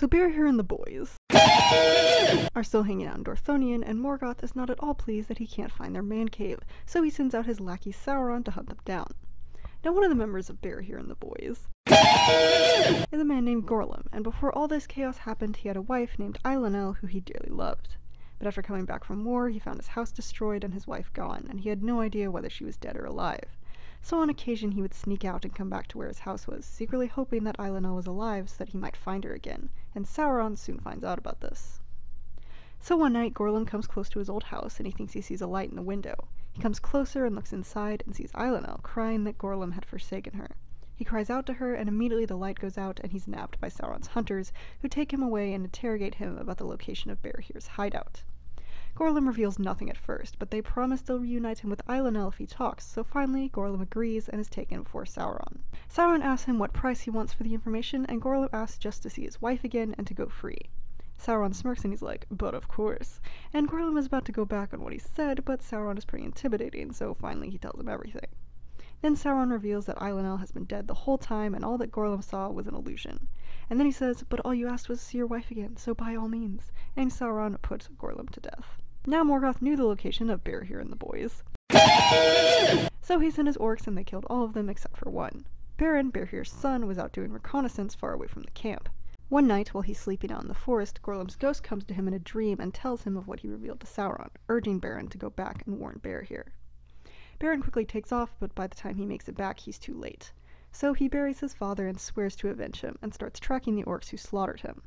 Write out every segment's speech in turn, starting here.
So Berahir and the boys are still hanging out in Dorthonion, and Morgoth is not at all pleased that he can't find their man cave, so he sends out his lackey Sauron to hunt them down. Now one of the members of Berahir and the boys is a man named Gorlim, and before all this chaos happened, he had a wife named Eilonel who he dearly loved. But after coming back from war, he found his house destroyed and his wife gone, and he had no idea whether she was dead or alive. So on occasion he would sneak out and come back to where his house was, secretly hoping that Eilonel was alive so that he might find her again, and Sauron soon finds out about this. So one night Gorlim comes close to his old house, and he thinks he sees a light in the window. He comes closer and looks inside and sees Eilonel, crying that Gorlim had forsaken her. He cries out to her, and immediately the light goes out and he's nabbed by Sauron's hunters, who take him away and interrogate him about the location of Berahir's hideout. Gorlim reveals nothing at first, but they promise they'll reunite him with Eilonel if he talks, so finally Gorlim agrees and is taken before Sauron. Sauron asks him what price he wants for the information, and Gorlim asks just to see his wife again and to go free. Sauron smirks and he's like, "But of course." And Gorlim is about to go back on what he said, but Sauron is pretty intimidating, so finally he tells him everything. Then Sauron reveals that Eilonel has been dead the whole time, and all that Gorlim saw was an illusion. And then he says, "But all you asked was to see your wife again, so by all means." And Sauron puts Gorlim to death. Now Morgoth knew the location of Berahir and the boys, so he sent his orcs and they killed all of them except for one. Beren, Berahir's son, was out doing reconnaissance far away from the camp. One night, while he's sleeping out in the forest, Gorlim's ghost comes to him in a dream and tells him of what he revealed to Sauron, urging Beren to go back and warn Berahir. Beren quickly takes off, but by the time he makes it back, he's too late. So he buries his father and swears to avenge him, and starts tracking the orcs who slaughtered him.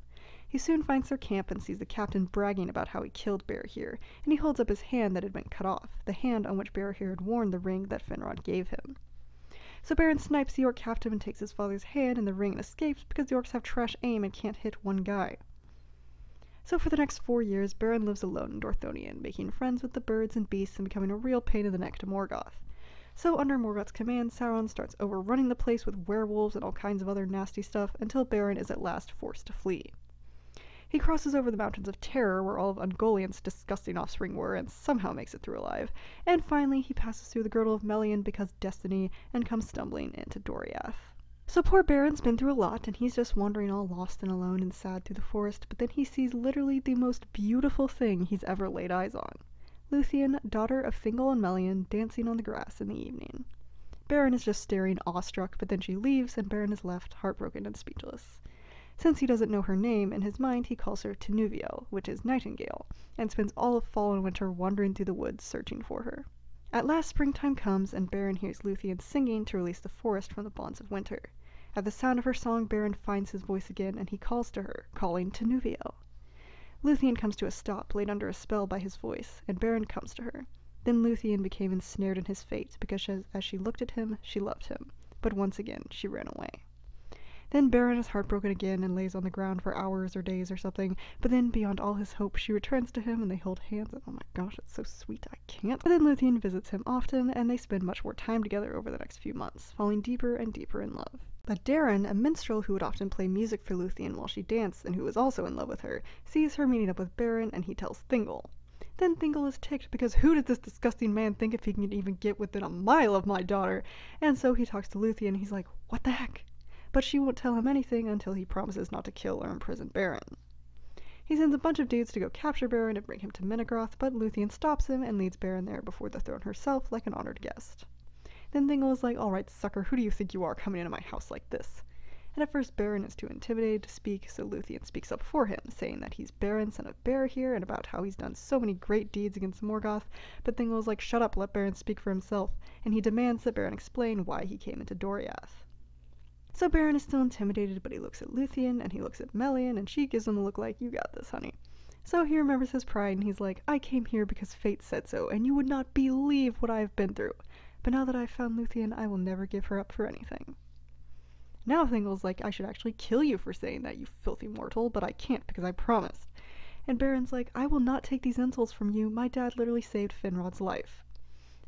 He soon finds their camp and sees the captain bragging about how he killed Berahir, and he holds up his hand that had been cut off, the hand on which Berahir had worn the ring that Finrod gave him. So Beren snipes the orc captain and takes his father's hand and the ring and escapes because the orcs have trash aim and can't hit one guy. So for the next 4 years, Beren lives alone in Dorthonion, making friends with the birds and beasts and becoming a real pain in the neck to Morgoth. So under Morgoth's command, Sauron starts overrunning the place with werewolves and all kinds of other nasty stuff until Beren is at last forced to flee. He crosses over the Mountains of Terror, where all of Ungoliant's disgusting offspring were, and somehow makes it through alive. And finally, he passes through the Girdle of Melian because destiny, and comes stumbling into Doriath. So poor Beren's been through a lot, and he's just wandering all lost and alone and sad through the forest, but then he sees literally the most beautiful thing he's ever laid eyes on. Luthien, daughter of Thingol and Melian, dancing on the grass in the evening. Beren is just staring awestruck, but then she leaves, and Beren is left heartbroken and speechless. Since he doesn't know her name, in his mind he calls her Tinuviel, which is nightingale, and spends all of fall and winter wandering through the woods searching for her. At last springtime comes, and Beren hears Luthien singing to release the forest from the bonds of winter. At the sound of her song, Beren finds his voice again, and he calls to her, calling Tinuviel. Luthien comes to a stop, laid under a spell by his voice, and Beren comes to her. Then Luthien became ensnared in his fate, because as she looked at him, she loved him. But once again, she ran away. Then Beren is heartbroken again and lays on the ground for hours or days or something, but then, beyond all his hope, she returns to him and they hold hands, and oh my gosh, it's so sweet, I can't. But then Luthien visits him often, and they spend much more time together over the next few months, falling deeper and deeper in love. But Darin, a minstrel who would often play music for Luthien while she danced and who was also in love with her, sees her meeting up with Beren, and he tells Thingol. Then Thingol is ticked because who did this disgusting man think if he can even get within a mile of my daughter? And so he talks to Luthien and he's like, what the heck? But she won't tell him anything until he promises not to kill or imprison Beren. He sends a bunch of dudes to go capture Beren and bring him to Menegroth, but Luthien stops him and leads Beren there before the throne herself like an honored guest. Then Thingol is like, alright sucker, who do you think you are coming into my house like this? And at first Beren is too intimidated to speak, so Luthien speaks up for him, saying that he's Beren, son of Berahir, and about how he's done so many great deeds against Morgoth, but Thingol is like, shut up, let Beren speak for himself, and he demands that Beren explain why he came into Doriath. So Beren is still intimidated, but he looks at Luthien, and he looks at Melian, and she gives him a look like, you got this, honey. So he remembers his pride, and he's like, I came here because fate said so, and you would not believe what I have been through. But now that I've found Luthien, I will never give her up for anything. Now Thingol's like, I should actually kill you for saying that, you filthy mortal, but I can't because I promised. And Beren's like, I will not take these insults from you, my dad literally saved Finrod's life.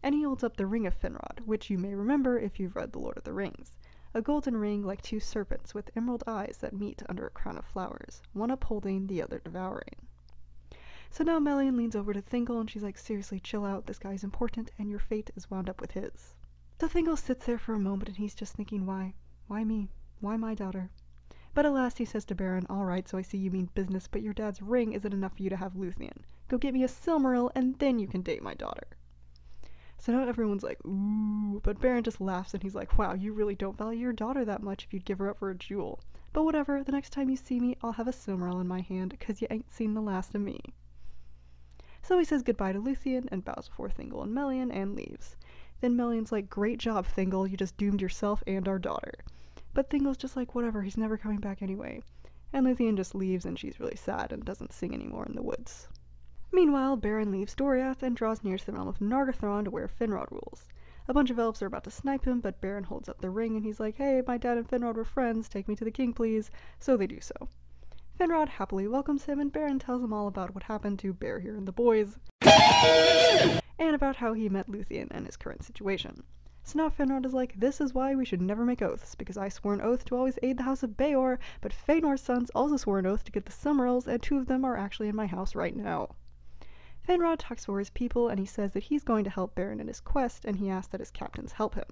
And he holds up the ring of Finrod, which you may remember if you've read The Lord of the Rings. A golden ring like two serpents with emerald eyes that meet under a crown of flowers, one upholding, the other devouring. So now Melian leans over to Thingol and she's like, seriously, chill out, this guy's important and your fate is wound up with his. So Thingol sits there for a moment and he's just thinking, why? Why me? Why my daughter? But at last he says to Beren, "Alright, so I see you mean business, but your dad's ring isn't enough for you to have Luthien. Go get me a Silmaril, and then you can date my daughter." So now everyone's like, ooh, but Beren just laughs and he's like, "Wow, you really don't value your daughter that much if you'd give her up for a jewel. But whatever, the next time you see me, I'll have a Silmaril in my hand, 'cause you ain't seen the last of me." So he says goodbye to Luthien and bows before Thingol and Melian and leaves. Then Melian's like, "Great job, Thingol, you just doomed yourself and our daughter." But Thingol's just like, whatever, he's never coming back anyway. And Luthien just leaves and she's really sad and doesn't sing anymore in the woods. Meanwhile, Beren leaves Doriath and draws near to the realm of Nargothrond where Finrod rules. A bunch of elves are about to snipe him, but Beren holds up the ring and he's like, "Hey, my dad and Finrod were friends, take me to the king please." So they do so. Finrod happily welcomes him and Beren tells him all about what happened to Berehir and the boys, and about how he met Luthien and his current situation. So now Finrod is like, "This is why we should never make oaths, because I swore an oath to always aid the house of Beor, but Feanor's sons also swore an oath to get the Silmarils, and 2 of them are actually in my house right now." Finrod talks for his people, and he says that he's going to help Beren in his quest, and he asks that his captains help him.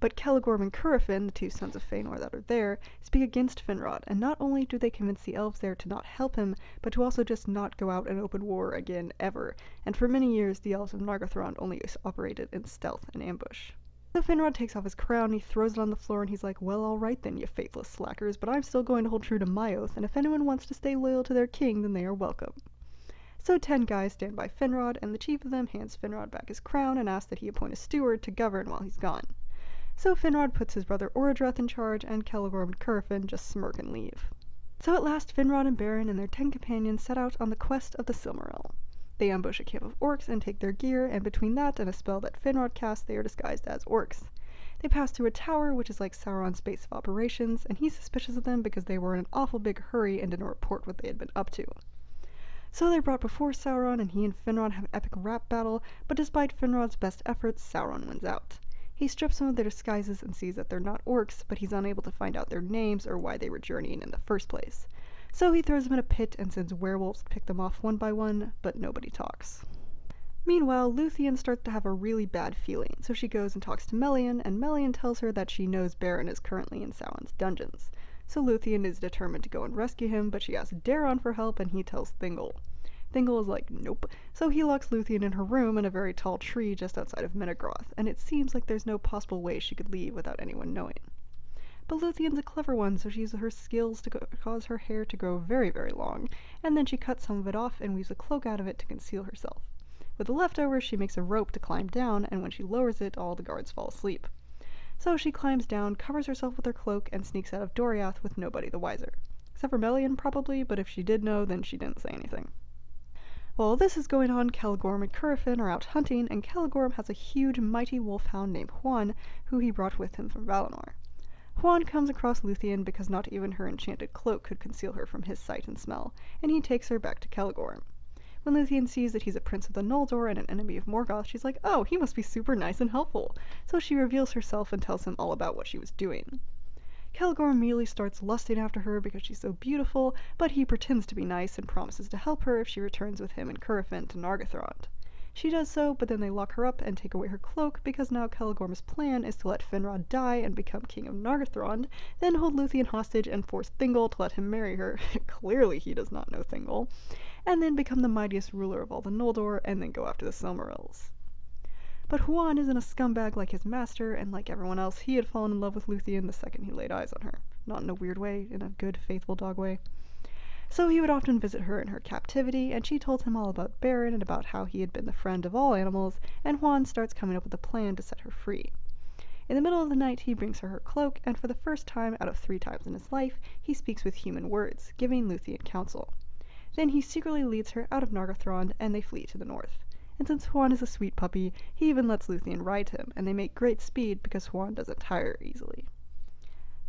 But Celegorm and Curufin, the 2 sons of Feanor that are there, speak against Finrod, and not only do they convince the elves there to not help him, but to also just not go out and open war again ever, and for many years the elves of Nargothrond only operated in stealth and ambush. So Finrod takes off his crown, he throws it on the floor, and he's like, "Well, alright then, you faithless slackers, but I'm still going to hold true to my oath, and if anyone wants to stay loyal to their king, then they are welcome." So 10 guys stand by Finrod, and the chief of them hands Finrod back his crown and asks that he appoint a steward to govern while he's gone. So Finrod puts his brother Orodreth in charge, and Celegorm and Curufin just smirk and leave. So at last Finrod and Beren and their 10 companions set out on the quest of the Silmaril. They ambush a camp of orcs and take their gear, and between that and a spell that Finrod casts, they are disguised as orcs. They pass through a tower, which is like Sauron's base of operations, and he's suspicious of them because they were in an awful big hurry and didn't report what they had been up to. So they're brought before Sauron, and he and Finrod have an epic rap battle, but despite Finrod's best efforts, Sauron wins out. He strips them of their disguises and sees that they're not orcs, but he's unable to find out their names or why they were journeying in the first place. So he throws them in a pit and sends werewolves to pick them off one by one, but nobody talks. Meanwhile, Luthien starts to have a really bad feeling, so she goes and talks to Melian, and Melian tells her that she knows Beren is currently in Sauron's dungeons. So Luthien is determined to go and rescue him, but she asks Daron for help, and he tells Thingol. Thingol is like, nope. So he locks Luthien in her room in a very tall tree just outside of Menegroth, and it seems like there's no possible way she could leave without anyone knowing. But Luthien's a clever one, so she uses her skills to cause her hair to grow very, very long, and then she cuts some of it off and weaves a cloak out of it to conceal herself. With the leftovers, she makes a rope to climb down, and when she lowers it, all the guards fall asleep. So she climbs down, covers herself with her cloak, and sneaks out of Doriath with nobody the wiser. Except for Melian, probably, but if she did know, then she didn't say anything. While this is going on, Celegorm and Curufin are out hunting, and Celegorm has a huge, mighty wolfhound named Huan, who he brought with him from Valinor. Huan comes across Luthien because not even her enchanted cloak could conceal her from his sight and smell, and he takes her back to Celegorm. When Luthien sees that he's a prince of the Noldor and an enemy of Morgoth, she's like, oh, he must be super nice and helpful. So she reveals herself and tells him all about what she was doing. Celegorm immediately starts lusting after her because she's so beautiful, but he pretends to be nice and promises to help her if she returns with him and Curufin to Nargothrond. She does so, but then they lock her up and take away her cloak because now Celegorm's plan is to let Finrod die and become king of Nargothrond, then hold Luthien hostage and force Thingol to let him marry her, clearly he does not know Thingol, and then become the mightiest ruler of all the Noldor, and then go after the Silmarils. But Huan isn't a scumbag like his master, and like everyone else, he had fallen in love with Luthien the second he laid eyes on her. Not in a weird way, in a good, faithful dog way. So he would often visit her in her captivity, and she told him all about Beren and about how he had been the friend of all animals, and Huan starts coming up with a plan to set her free. In the middle of the night, he brings her cloak, and for the first time out of 3 times in his life, he speaks with human words, giving Luthien counsel. Then he secretly leads her out of Nargothrond, and they flee to the north. And since Huan is a sweet puppy, he even lets Luthien ride him, and they make great speed because Huan doesn't tire easily.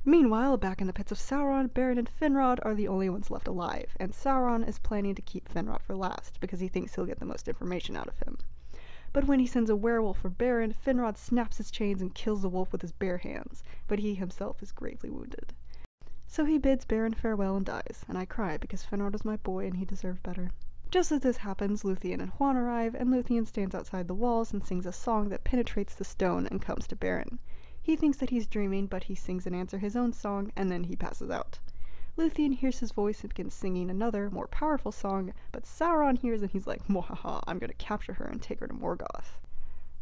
Meanwhile, back in the pits of Sauron, Beren and Finrod are the only ones left alive, and Sauron is planning to keep Finrod for last, because he thinks he'll get the most information out of him. But when he sends a werewolf for Beren, Finrod snaps his chains and kills the wolf with his bare hands, but he himself is gravely wounded. So he bids Beren farewell and dies, and I cry because Finrod was my boy and he deserved better. Just as this happens, Luthien and Huan arrive, and Luthien stands outside the walls and sings a song that penetrates the stone and comes to Beren. He thinks that he's dreaming, but he sings in answer his own song, and then he passes out. Luthien hears his voice and begins singing another, more powerful song, but Sauron hears and he's like, "Mwahaha, I'm gonna capture her and take her to Morgoth."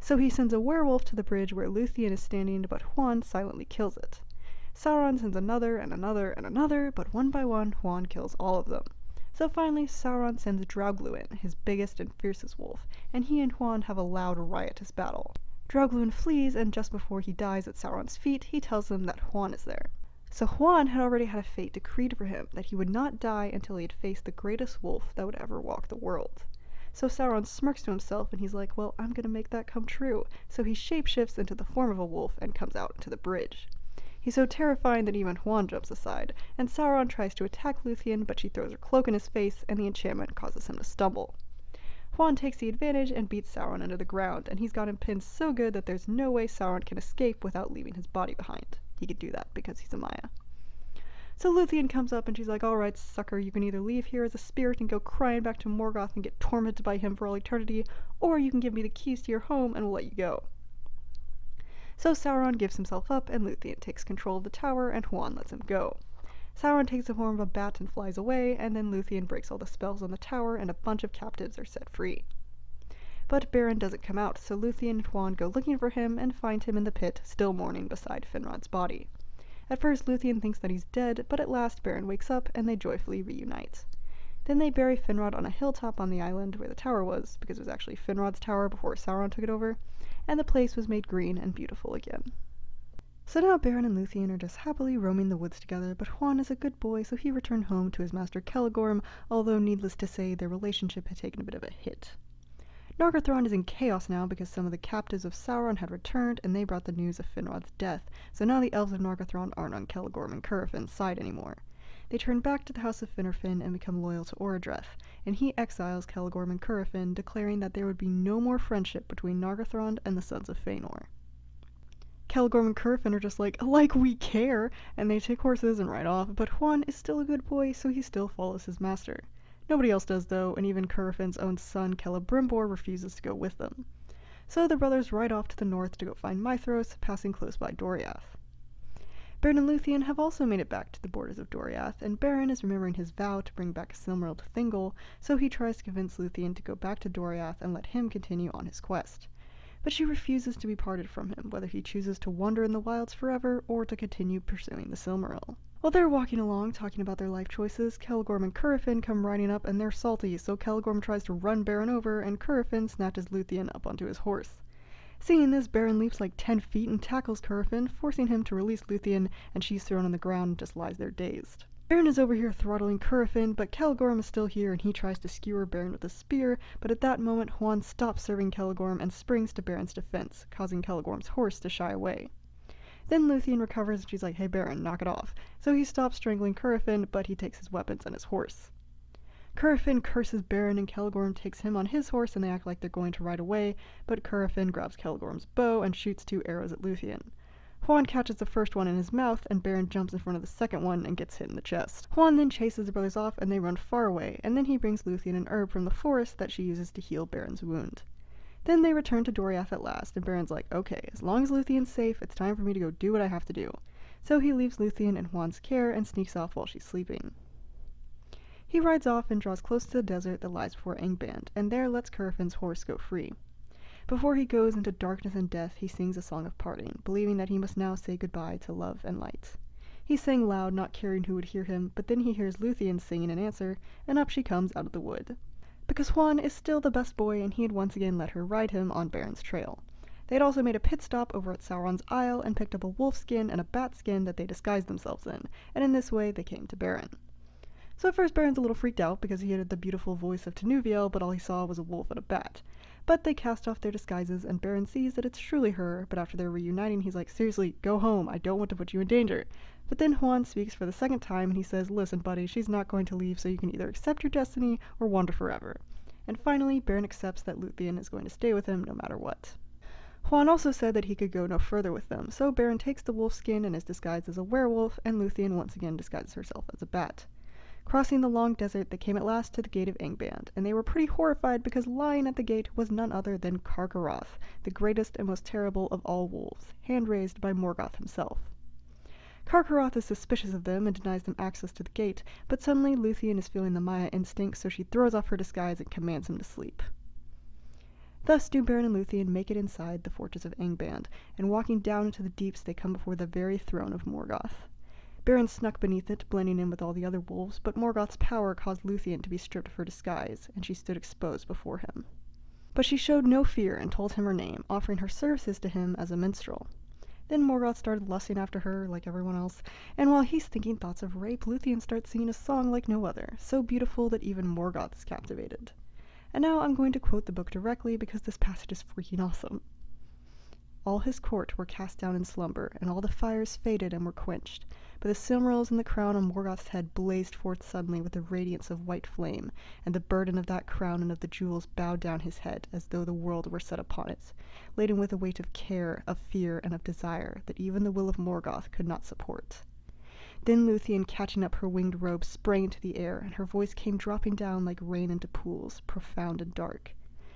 So he sends a werewolf to the bridge where Luthien is standing, but Huan silently kills it. Sauron sends another and another and another, but one by one Huan kills all of them. So finally Sauron sends Draugluin, his biggest and fiercest wolf, and he and Huan have a loud riotous battle. Draugluin flees, and just before he dies at Sauron's feet, he tells them that Huan is there. So Huan had already had a fate decreed for him, that he would not die until he had faced the greatest wolf that would ever walk the world. So Sauron smirks to himself and he's like, well, I'm gonna make that come true. So he shapeshifts into the form of a wolf and comes out into the bridge. He's so terrifying that even Huan jumps aside, and Sauron tries to attack Luthien, but she throws her cloak in his face and the enchantment causes him to stumble. Huan takes the advantage and beats Sauron into the ground, and he's got him pinned so good that there's no way Sauron can escape without leaving his body behind. He could do that because he's a Maya. So Luthien comes up and she's like, alright, sucker, you can either leave here as a spirit and go crying back to Morgoth and get tormented by him for all eternity, or you can give me the keys to your home and we'll let you go. So Sauron gives himself up and Luthien takes control of the tower and Huan lets him go. Sauron takes the form of a bat and flies away, and then Luthien breaks all the spells on the tower and a bunch of captives are set free. But Beren doesn't come out, so Luthien and Huan go looking for him and find him in the pit, still mourning beside Finrod's body. At first Luthien thinks that he's dead, but at last Beren wakes up and they joyfully reunite. Then they bury Finrod on a hilltop on the island where the tower was, because it was actually Finrod's tower before Sauron took it over, and the place was made green and beautiful again. So now Beren and Luthien are just happily roaming the woods together, but Huan is a good boy, so he returned home to his master Celegorm, although needless to say their relationship had taken a bit of a hit. Nargothrond is in chaos now because some of the captives of Sauron had returned and they brought the news of Finrod's death, so now the elves of Nargothrond aren't on Celegorm and Currafin's side anymore. They turn back to the House of Finarfin and become loyal to Orodreth, and he exiles Celegorm and Currafin, declaring that there would be no more friendship between Nargothrond and the Sons of Feanor. Celegorm and Currafin are just like we care, and they take horses and ride off, but Huan is still a good boy, so he still follows his master. Nobody else does though, and even Currafin's own son Celebrimbor refuses to go with them. So the brothers ride off to the north to go find Mithros, passing close by Doriath. Beren and Luthien have also made it back to the borders of Doriath, and Beren is remembering his vow to bring back Silmaril to Thingol, so he tries to convince Luthien to go back to Doriath and let him continue on his quest. But she refuses to be parted from him, whether he chooses to wander in the wilds forever or to continue pursuing the Silmaril. While they're walking along, talking about their life choices, Celegorm and Currafin come riding up and they're salty, so Celegorm tries to run Beren over and Currafin snatches Luthien up onto his horse. Seeing this, Beren leaps like 10 feet and tackles Currafin, forcing him to release Luthien, and she's thrown on the ground and just lies there dazed. Beren is over here throttling Currafin, but Celegorm is still here and he tries to skewer Beren with a spear, but at that moment Huan stops serving Celegorm and springs to Beren's defense, causing Celegorm's horse to shy away. Then Luthien recovers and she's like, hey Beren, knock it off. So he stops strangling Currafin, but he takes his weapons and his horse. Currafin curses Beren and Celegorm takes him on his horse and they act like they're going to ride away, but Currafin grabs Celegorm's bow and shoots 2 arrows at Luthien. Huan catches the first one in his mouth and Beren jumps in front of the second one and gets hit in the chest. Huan then chases the brothers off and they run far away, and then he brings Luthien an herb from the forest that she uses to heal Beren's wound. Then they return to Doriath at last, and Beren's like, okay, as long as Luthien's safe, it's time for me to go do what I have to do. So he leaves Luthien in Huan's care and sneaks off while she's sleeping. He rides off and draws close to the desert that lies before Angband, and there lets Currafin's horse go free. Before he goes into darkness and death, he sings a song of parting, believing that he must now say goodbye to love and light. He sang loud, not caring who would hear him, but then he hears Luthien singing an answer, and up she comes out of the wood. Because Huan is still the best boy and he had once again let her ride him on Beren's trail. They had also made a pit stop over at Sauron's Isle and picked up a wolf skin and a bat skin that they disguised themselves in, and in this way they came to Beren. So at first Beren's a little freaked out because he heard the beautiful voice of Tenuviel, but all he saw was a wolf and a bat. But they cast off their disguises and Beren sees that it's truly her, but after they're reuniting he's like, seriously, go home, I don't want to put you in danger. But then Huan speaks for the second time and he says, listen buddy, she's not going to leave, so you can either accept your destiny or wander forever. And finally, Beren accepts that Luthien is going to stay with him no matter what. Huan also said that he could go no further with them, so Beren takes the wolf skin and is disguised as a werewolf, and Luthien once again disguises herself as a bat. Crossing the long desert, they came at last to the gate of Angband, and they were pretty horrified because lying at the gate was none other than Carcharoth, the greatest and most terrible of all wolves, hand-raised by Morgoth himself. Carcharoth is suspicious of them and denies them access to the gate, but suddenly Luthien is feeling the Maya instinct, so she throws off her disguise and commands him to sleep. Thus do Beren and Luthien make it inside the fortress of Angband, and walking down into the deeps they come before the very throne of Morgoth. Beren snuck beneath it, blending in with all the other wolves, but Morgoth's power caused Luthien to be stripped of her disguise, and she stood exposed before him. But she showed no fear and told him her name, offering her services to him as a minstrel. Then Morgoth started lusting after her, like everyone else, and while he's thinking thoughts of rape, Luthien starts singing a song like no other, so beautiful that even Morgoth is captivated. And now I'm going to quote the book directly because this passage is freaking awesome. All his court were cast down in slumber, and all the fires faded and were quenched, but the Silmarils and the crown on Morgoth's head blazed forth suddenly with the radiance of white flame, and the burden of that crown and of the jewels bowed down his head as though the world were set upon it, laden with a weight of care, of fear, and of desire that even the will of Morgoth could not support. Then Luthien, catching up her winged robe, sprang into the air, and her voice came dropping down like rain into pools, profound and dark.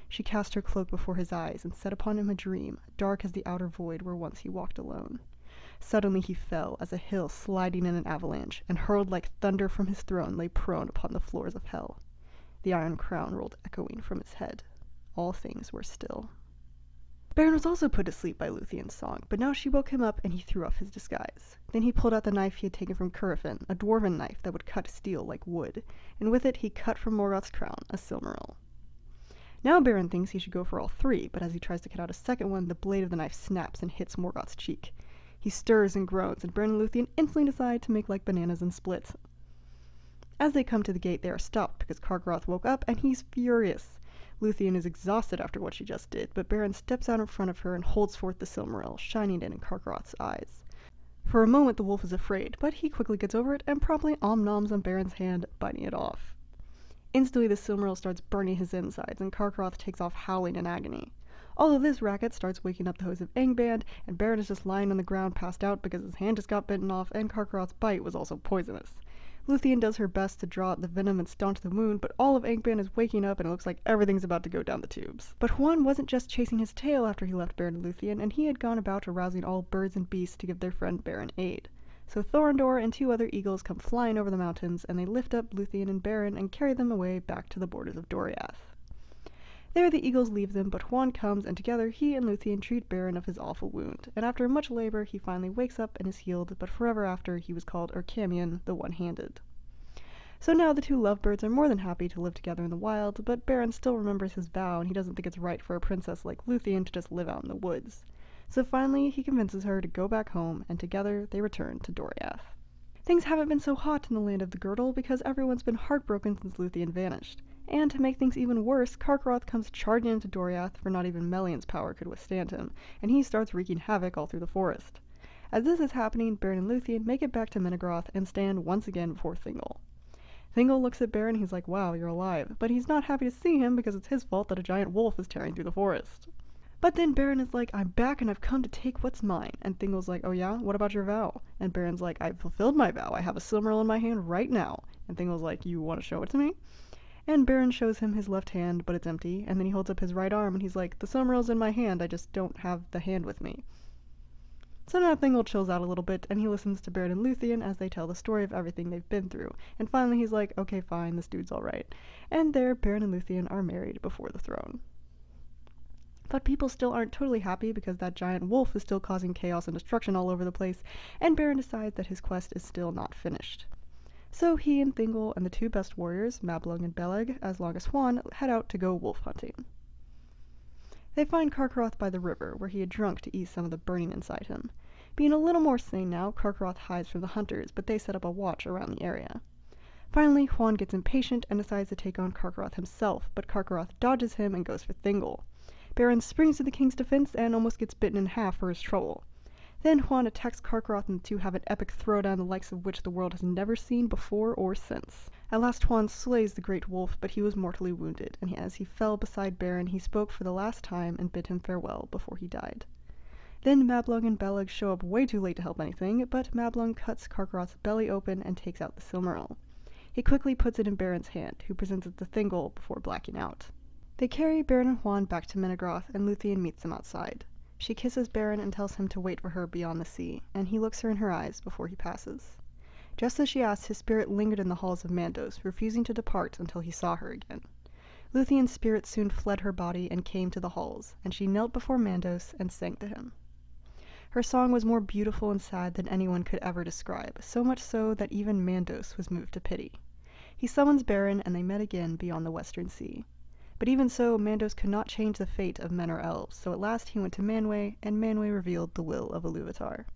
She cast her cloak before his eyes, and set upon him a dream, dark as the outer void where once he walked alone. Suddenly he fell, as a hill sliding in an avalanche, and hurled like thunder from his throne lay prone upon the floors of hell. The iron crown rolled echoing from his head. All things were still. Beren was also put to sleep by Luthien's song, but now she woke him up and he threw off his disguise. Then he pulled out the knife he had taken from Curufin, a dwarven knife that would cut steel like wood, and with it he cut from Morgoth's crown a Silmaril. Now Beren thinks he should go for all three, but as he tries to cut out a second one, the blade of the knife snaps and hits Morgoth's cheek. He stirs and groans, and Beren and Luthien instantly decide to make like bananas and split. As they come to the gate, they are stopped because Carcharoth woke up, and he's furious. Luthien is exhausted after what she just did, but Beren steps out in front of her and holds forth the Silmaril, shining it in Carcharoth's eyes. For a moment the wolf is afraid, but he quickly gets over it and promptly om-noms on Beren's hand, biting it off. Instantly the Silmaril starts burning his insides, and Carcharoth takes off howling in agony. All of this racket starts waking up the host of Angband, and Beren is just lying on the ground passed out because his hand just got bitten off, and Carcharoth's bite was also poisonous. Luthien does her best to draw out the venom and staunch the wound, but all of Angband is waking up and it looks like everything's about to go down the tubes. But Huan wasn't just chasing his tail after he left Beren and Luthien, and he had gone about arousing all birds and beasts to give their friend Beren aid. So Thorondor and two other eagles come flying over the mountains, and they lift up Luthien and Beren and carry them away back to the borders of Doriath. There the eagles leave them, but Huan comes, and together he and Luthien treat Beren of his awful wound, and after much labor he finally wakes up and is healed, but forever after he was called Urkamion, the One-Handed. So now the two lovebirds are more than happy to live together in the wild, but Beren still remembers his vow, and he doesn't think it's right for a princess like Luthien to just live out in the woods. So finally he convinces her to go back home, and together they return to Doriath. Things haven't been so hot in the land of the Girdle because everyone's been heartbroken since Luthien vanished. And to make things even worse, Carcharoth comes charging into Doriath, for not even Melion's power could withstand him, and he starts wreaking havoc all through the forest. As this is happening, Beren and Luthien make it back to Menegroth and stand once again before Thingol. Thingol looks at Beren, he's like, wow, you're alive, but he's not happy to see him because it's his fault that a giant wolf is tearing through the forest. But then Beren is like, I'm back and I've come to take what's mine. And Thingol's like, oh yeah? What about your vow? And Beren's like, I've fulfilled my vow. I have a Silmaril in my hand right now. And Thingol's like, you want to show it to me? And Beren shows him his left hand, but it's empty. And then he holds up his right arm and he's like, the Silmaril's in my hand, I just don't have the hand with me. So now Thingol chills out a little bit, and he listens to Beren and Luthien as they tell the story of everything they've been through. And finally he's like, okay fine, this dude's alright. And there Beren and Luthien are married before the throne. But people still aren't totally happy because that giant wolf is still causing chaos and destruction all over the place, and Beren decides that his quest is still not finished. So he and Thingol and the two best warriors, Mablung and Beleg, as long as Huan, head out to go wolf hunting. They find Carcharoth by the river, where he had drunk to ease some of the burning inside him. Being a little more sane now, Carcharoth hides from the hunters, but they set up a watch around the area. Finally, Huan gets impatient and decides to take on Carcharoth himself, but Carcharoth dodges him and goes for Thingol. Beren springs to the king's defense and almost gets bitten in half for his trouble. Then Huan attacks Carcharoth and the two have an epic throwdown the likes of which the world has never seen before or since. At last Huan slays the great wolf, but he was mortally wounded, and as he fell beside Beren he spoke for the last time and bid him farewell before he died. Then Mablung and Beleg show up way too late to help anything, but Mablung cuts Carcharoth's belly open and takes out the Silmaril. He quickly puts it in Beren's hand, who presents it to Thingol before blacking out. They carry Beren and Huan back to Menegroth, and Luthien meets them outside. She kisses Beren and tells him to wait for her beyond the sea, and he looks her in her eyes before he passes. Just as she asked, his spirit lingered in the halls of Mandos, refusing to depart until he saw her again. Luthien's spirit soon fled her body and came to the halls, and she knelt before Mandos and sang to him. Her song was more beautiful and sad than anyone could ever describe, so much so that even Mandos was moved to pity. He summons Beren, and they met again beyond the Western Sea. But even so, Mandos could not change the fate of men or elves, so at last he went to Manwë, and Manwë revealed the will of Iluvatar.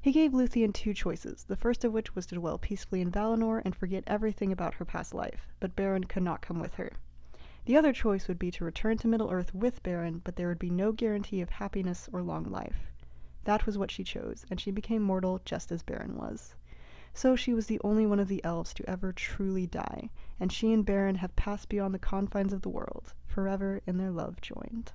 He gave Luthien two choices, the first of which was to dwell peacefully in Valinor and forget everything about her past life, but Beren could not come with her. The other choice would be to return to Middle-earth with Beren, but there would be no guarantee of happiness or long life. That was what she chose, and she became mortal just as Beren was. So she was the only one of the elves to ever truly die, and she and Beren have passed beyond the confines of the world, forever in their love joined.